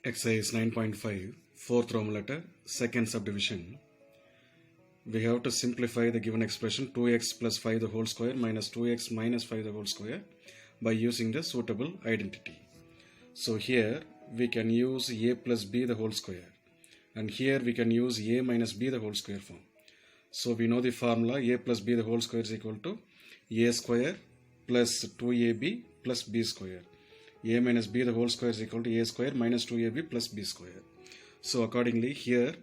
Exercise 9.5, fourth Roman letter, second subdivision. We have to simplify the given expression 2x plus 5 the whole square minus 2x minus 5 the whole square by using the suitable identity. So here we can use a plus b the whole square, and here we can use a minus b the whole square form. So we know the formula a plus b the whole square is equal to a square plus 2ab plus b square. A minus b the whole square is equal to a square minus 2ab plus b square. So accordingly here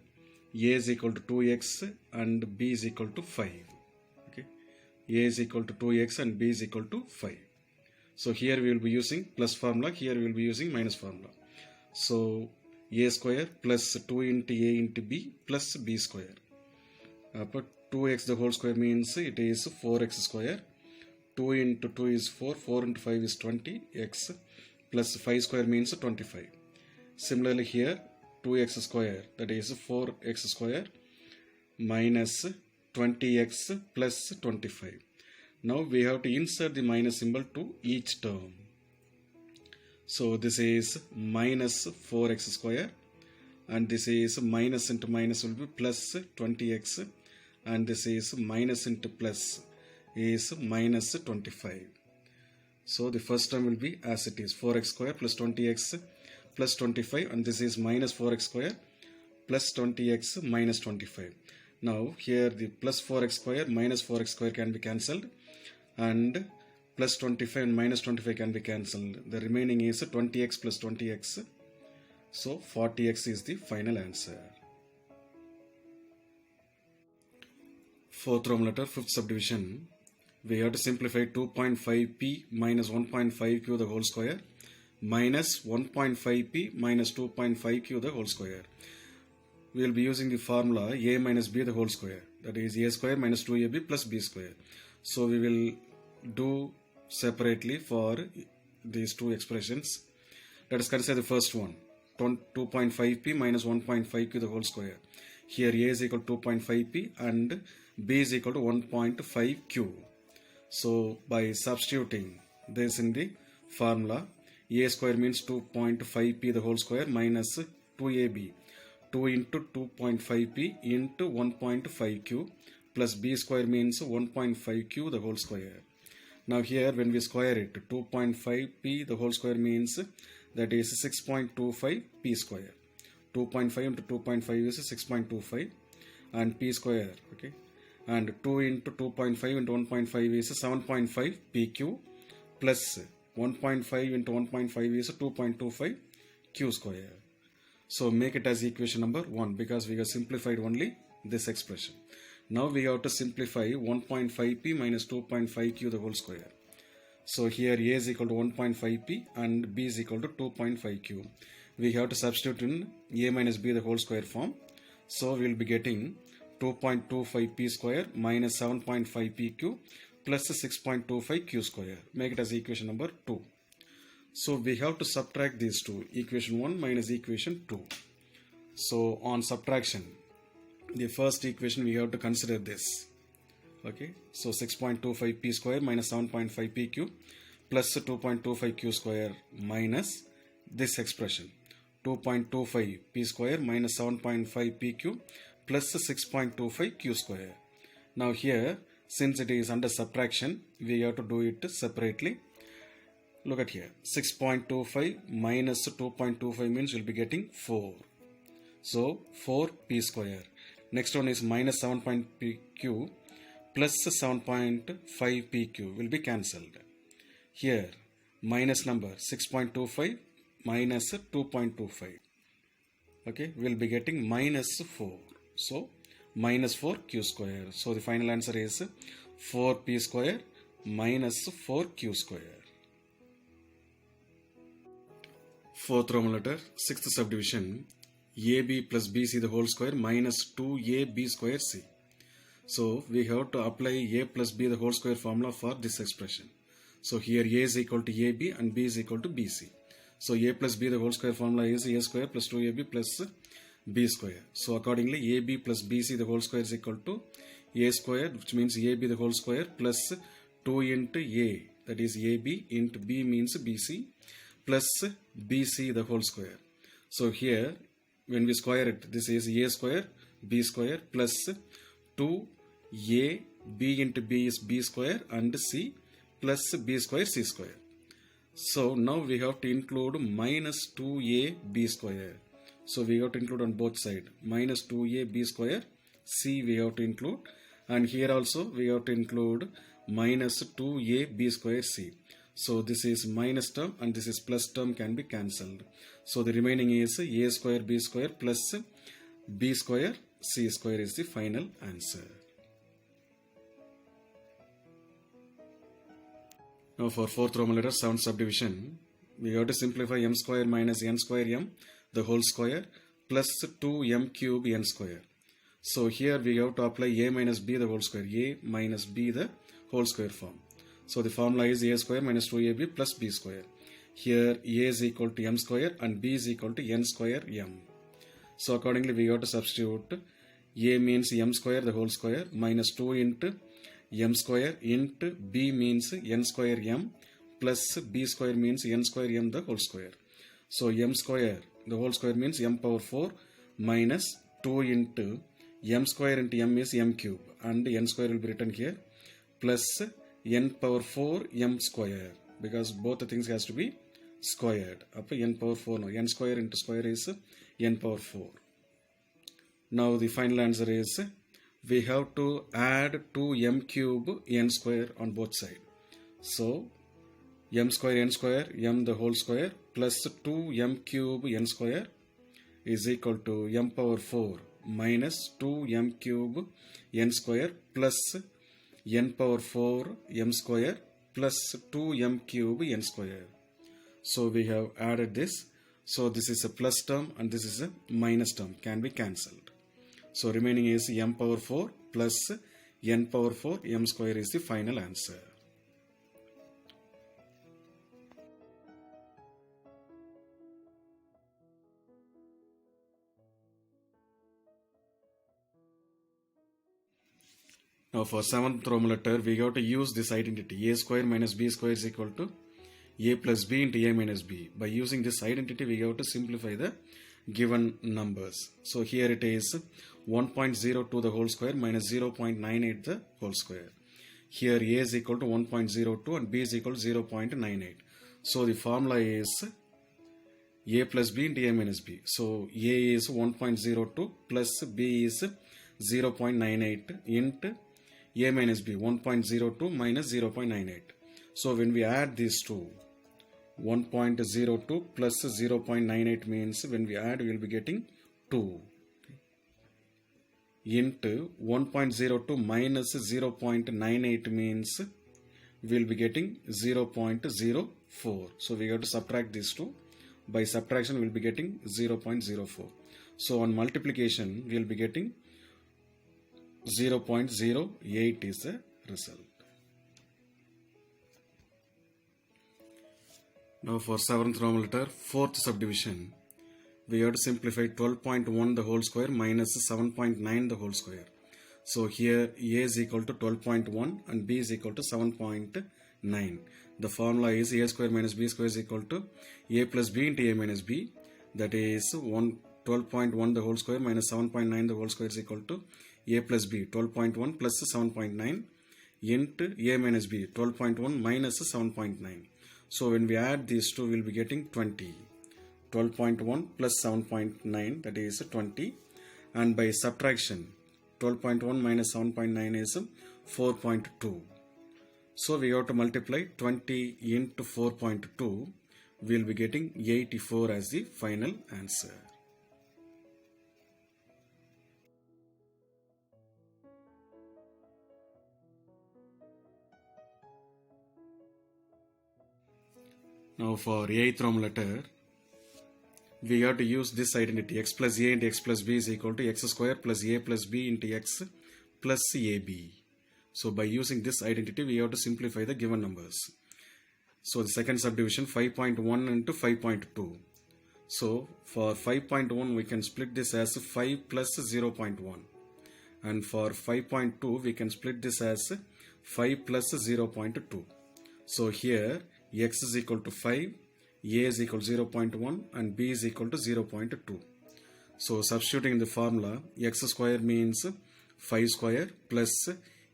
a is equal to 2x and b is equal to 5. Okay, a is equal to 2x and b is equal to 5. So here we will be using plus formula, here we will be using minus formula. So a square plus 2 into a into b plus b square. But 2x the whole square means it is 4x square. 2 into 2 is 4, 4 into 5 is 20x plus 5 square means 25. Similarly here 2x square, that is 4x square minus 20x plus 25. Now we have to insert the minus symbol to each term. So this is minus 4x square, and this is minus into minus will be plus 20x, and this is minus into plus is minus 25. So the first term will be as it is 4x square plus 20x plus 25, and this is minus 4x square plus 20x minus 25. Now here the plus 4x square minus 4x square can be cancelled, and plus 25 and minus 25 can be cancelled. The remaining is 20x plus 20x. So 40x is the final answer. Fourth Roman letter, fifth subdivision. We have to simplify 2.5p minus 1.5q the whole square minus 1.5p minus 2.5q the whole square. We will be using the formula a minus b the whole square, that is a square minus 2ab plus b square. So we will do separately for these two expressions. Let us consider the first one, 2.5p minus 1.5q the whole square. Here a is equal to 2.5p and b is equal to 1.5q. So by substituting this in the formula, a square means 2.5p the whole square minus 2ab, 2 into 2.5p into 1.5q plus b square means 1.5q the whole square. Now here when we square it, 2.5p the whole square means that is 6.25p square. 2.5 into 2.5 is 6.25 and p square, okay, and 2 into 2.5 into 1.5 is 7.5 pq plus 1.5 into 1.5 is 2.25 q square. So make it as equation number 1 because we have simplified only this expression. Now we have to simplify 1.5p minus 2.5q the whole square. So here a is equal to 1.5p and b is equal to 2.5q. We have to substitute in a minus b the whole square form. So we will be getting 2.25p square minus 7.5pq plus 6.25q square. Make it as equation number 2. So we have to subtract these two, equation 1 minus equation 2. So on subtraction, the first equation we have to consider this. Okay, so 6.25p square minus 7.5pq plus 2.25q square minus this expression 2.25p square minus 7.5pq plus 6.25q square. Now here, since it is under subtraction, we have to do it separately. Look at here, 6.25 minus 2.25 means we'll be getting 4. So 4p square. Next one is minus 7.pq plus 7.5pq will be cancelled. Here minus number 6.25 minus 2.25. Okay, we'll be getting minus 4. So minus 4q square. So the final answer is 4p square minus 4q square. Fourth Roman letter, sixth subdivision, ab plus bc the whole square minus 2ab square c. So we have to apply a plus b the whole square formula for this expression. So here a is equal to ab and b is equal to bc. So a plus b the whole square formula is a square plus 2ab plus b square. So accordingly ab plus bc the whole square is equal to a square, which means ab the whole square plus 2 into a, that is ab, into b means bc, plus BC the whole square. So here when we square it, this is A square B square plus 2A B into B is B square and C plus B square C square. So now we have to include minus 2A B square. So we have to include on both sides. Minus 2A B square C we have to include, and here also we have to include minus 2A B square C. So this is minus term and this is plus term can be cancelled. So the remaining is A square B square plus B square C square is the final answer. Now for fourth Roman letter, seventh subdivision, we have to simplify m square minus n square m the whole square plus 2m cube n square. So here we have to apply a minus b the whole square, a minus b the whole square form. So the formula is a square minus 2ab plus b square. Here a is equal to m square and b is equal to n square m. So accordingly we have to substitute a means m square the whole square minus 2 into m square into b means n square m plus b square means n square m the whole square. So m square the whole square means m power 4 minus 2 into m square into m is m cube and n square will be written here plus n power 4 m square, because both the things has to be squared. Up n power 4 now, n square into square is n power 4. Now the final answer is we have to add 2m cube n square on both sides. So m square n square m the whole square plus 2m cube n square is equal to m power 4 minus 2m cube n square plus n power 4 m square plus 2m cube n square. So we have added this. So this is a plus term and this is a minus term, can be cancelled. So remaining is m power 4 plus n power 4 m square is the final answer. Now for seventh Roman letter, we have to use this identity. A square minus b square is equal to a plus b into a minus b. By using this identity, we have to simplify the given numbers. So here it is 1.02 the whole square minus 0.98 the whole square. Here a is equal to 1.02 and b is equal to 0.98. So the formula is a plus b into a minus b. So a is 1.02 plus b is 0.98 into a minus b, 1.02 minus 0.98. So when we add these two, 1.02 plus 0.98 means when we add we will be getting 2 into 1.02 minus 0.98 means we will be getting 0.04. So we have to subtract these two. By subtraction we will be getting 0.04. So on multiplication we will be getting 0.08 is the result. Now for seventh Roman letter, fourth subdivision, we have to simplify 12.1 the whole square minus 7.9 the whole square. So here a is equal to 12.1 and b is equal to 7.9. The formula is a square minus b square is equal to a plus b into a minus b. That is 12.1 the whole square minus 7.9 the whole square is equal to a plus b, 12.1 plus 7.9 into a minus b, 12.1 minus 7.9. So when we add these two, we will be getting 20. 12.1 plus 7.9, that is 20. And by subtraction, 12.1 minus 7.9 is 4.2. So we have to multiply 20 into 4.2. We will be getting 84 as the final answer. Now for eighth Roman letter, we have to use this identity. X plus a into x plus b is equal to x square plus a plus b into x plus ab. So by using this identity, we have to simplify the given numbers. So the second subdivision, 5.1 into 5.2. So for 5.1 we can split this as 5 plus 0.1. And for 5.2 we can split this as 5 plus 0.2. So here x is equal to 5, A is equal to 0.1 and B is equal to 0.2. So substituting in the formula, x square means 5 square plus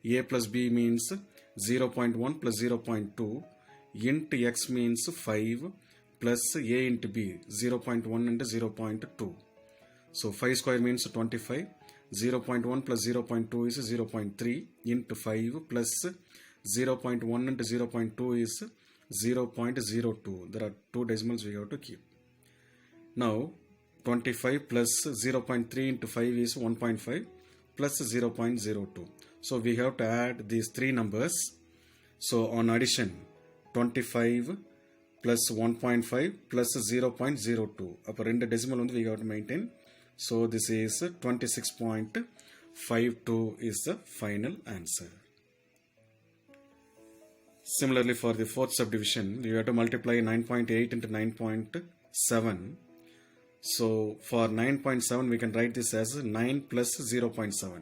A plus B means 0.1 plus 0.2 int x means 5 plus A into B 0.1 and 0.2. So 5 square means 25. 0.1 plus 0.2 is 0.3 into 5 plus 0.1 and 0.2 is 0.02. There are two decimals we have to keep. Now 25 plus 0.3 into 5 is 1.5 plus 0.02. So we have to add these three numbers. So on addition, 25 plus 1.5 plus 0.02. Upper end decimal we have to maintain. So this is 26.52 is the final answer. Similarly, for the fourth subdivision, you have to multiply 9.8 into 9.7. So for 9.7, we can write this as 9 plus 0.7.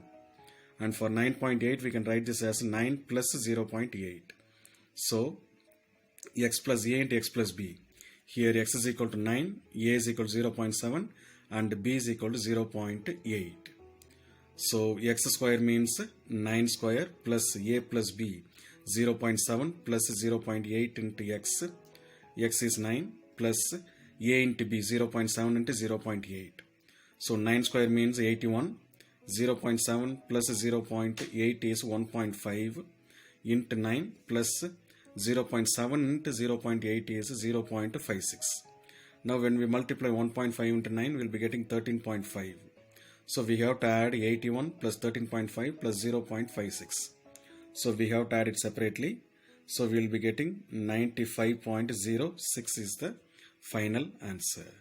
And for 9.8, we can write this as 9 plus 0.8. So x plus a into x plus b. Here x is equal to 9, a is equal to 0.7 and b is equal to 0.8. So x square means 9 square plus a plus b 0.7 plus 0.8 into x. X is 9 plus a into b 0.7 into 0.8. So 9 square means 81. 0.7 plus 0.8 is 1.5 into 9 plus 0.7 into 0.8 is 0.56. Now when we multiply 1.5 into 9, we'll be getting 13.5. So we have to add 81 plus 13.5 plus 0.56. So we have to add it separately. So we'll be getting 95.06 is the final answer.